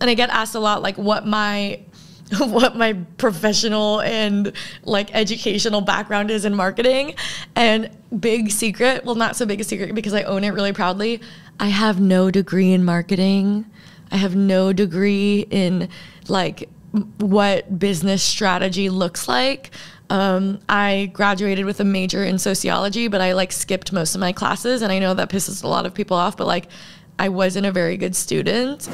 And I get asked a lot, like, what my professional and like educational background is in marketing. And big secret, well, not so big a secret because I own it really proudly, I have no degree in marketing. I have no degree in like what business strategy looks like. I graduated with a major in sociology, but I like skipped most of my classes. And I know that pisses a lot of people off, but like I wasn't a very good student.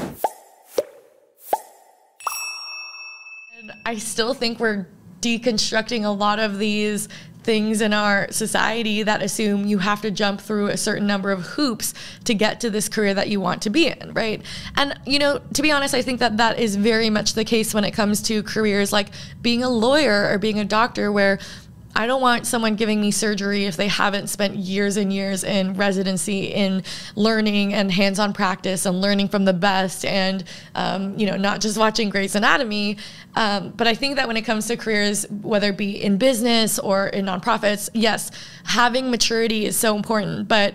I still think we're deconstructing a lot of these things in our society that assume you have to jump through a certain number of hoops to get to this career that you want to be in, right? And, you know, to be honest, I think that that is very much the case when it comes to careers like being a lawyer or being a doctor, where I don't want someone giving me surgery if they haven't spent years and years in residency in learning and hands-on practice and learning from the best and, you know, not just watching Grey's Anatomy. But I think that when it comes to careers, whether it be in business or in nonprofits, yes, having maturity is so important. But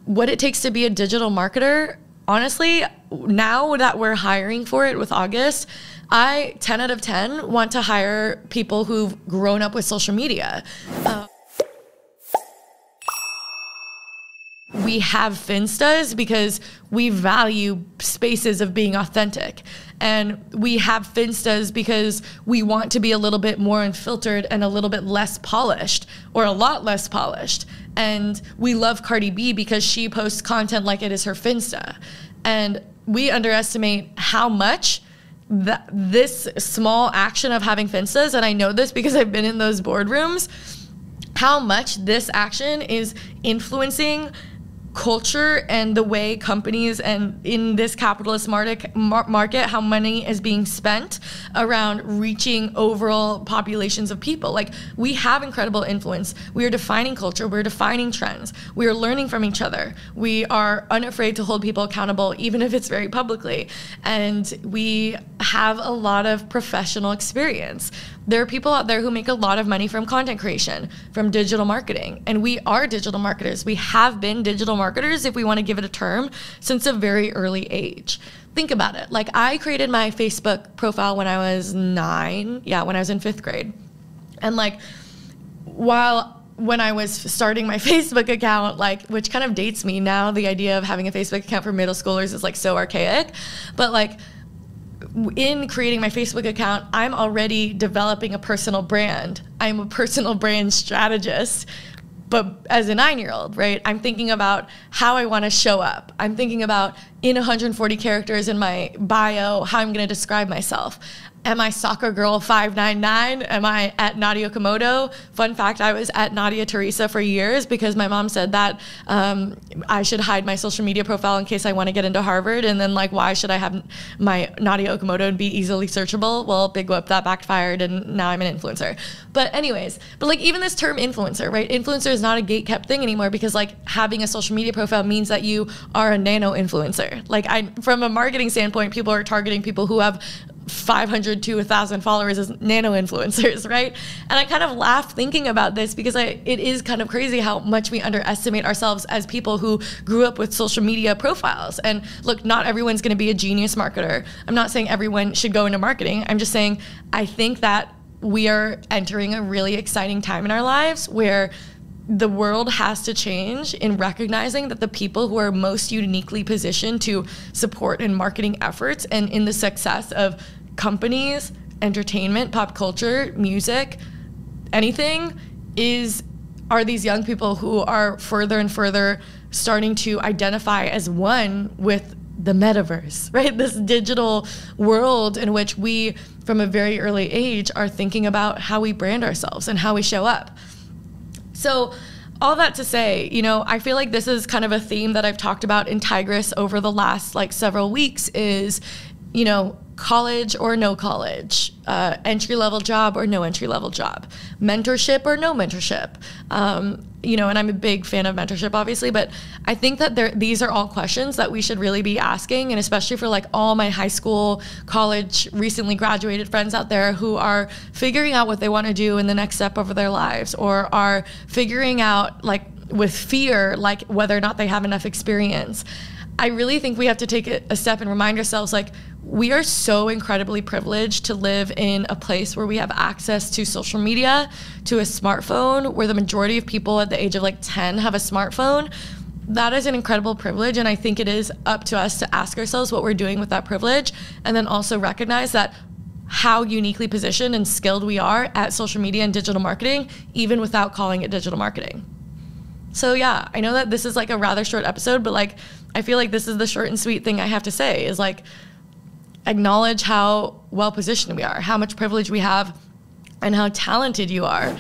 what it takes to be a digital marketer, honestly, now that we're hiring for it with August, 10 out of 10 want to hire people who've grown up with social media. We have Finstas because we value spaces of being authentic. And we have Finstas because we want to be a little bit more unfiltered and a little bit less polished, or a lot less polished. And we love Cardi B because she posts content like it is her Finsta. And we underestimate how much this small action of having Finstas, and I know this because I've been in those boardrooms, how much this action is influencing culture and the way companies, and in this capitalist market, how money is being spent around reaching overall populations of people. Like, we have incredible influence. We are defining culture. We're defining trends. We are learning from each other. We are unafraid to hold people accountable, even if it's very publicly. And we have a lot of professional experience. There are people out there who make a lot of money from content creation, from digital marketing, and we are digital marketers. We have been digital marketers, if we want to give it a term, since a very early age. Think about it. Like, I created my Facebook profile when I was 9. Yeah, when I was in 5th grade. And like, when I was starting my Facebook account, like, which kind of dates me now, the idea of having a Facebook account for middle schoolers is like so archaic, but like, in creating my Facebook account, I'm already developing a personal brand. I'm a personal brand strategist. But as a 9-year-old, right, I'm thinking about how I want to show up. I'm thinking about, in 140 characters in my bio, how I'm going to describe myself. Am I soccer girl 599? Am I at Nadia Komodo? Fun fact, I was at Nadia Teresa for years because my mom said that I should hide my social media profile in case I want to get into Harvard. And then, like, why should I have my Nadia Okamoto and be easily searchable? Well, big whoop, that backfired, and now I'm an influencer. But anyways, like, even this term influencer, right? Influencer is not a gate-kept thing anymore because, like, having a social media profile means that you are a nano influencer. Like, from a marketing standpoint, people are targeting people who have 500 to 1,000 followers as nano influencers, right? And I kind of laugh thinking about this because it is kind of crazy how much we underestimate ourselves as people who grew up with social media profiles. And look, not everyone's going to be a genius marketer. I'm not saying everyone should go into marketing. I'm just saying I think that we are entering a really exciting time in our lives where the world has to change in recognizing that the people who are most uniquely positioned to support in marketing efforts and in the success of companies, entertainment, pop culture, music, anything, are these young people who are further and further starting to identify as one with the metaverse, right? This digital world in which we, from a very early age, are thinking about how we brand ourselves and how we show up. So all that to say, you know, I feel like this is kind of a theme that I've talked about in Tigress over the last like several weeks is, you know, college or no college, entry-level job or no entry-level job, mentorship or no mentorship. You know, and I'm a big fan of mentorship, obviously, but I think that these are all questions that we should really be asking, and especially for like all my high school, college, recently graduated friends out there who are figuring out what they want to do in the next step of their lives, or are figuring out, like, with fear, like whether or not they have enough experience. I really think we have to take a step and remind ourselves, like, we are so incredibly privileged to live in a place where we have access to social media, to a smartphone, where the majority of people at the age of like 10 have a smartphone. That is an incredible privilege, and I think it is up to us to ask ourselves what we're doing with that privilege, and then also recognize that how uniquely positioned and skilled we are at social media and digital marketing, even without calling it digital marketing. So yeah, I know that this is like a rather short episode, but like I feel like this is the short and sweet thing I have to say, is like acknowledge how well positioned we are, how much privilege we have, and how talented you are.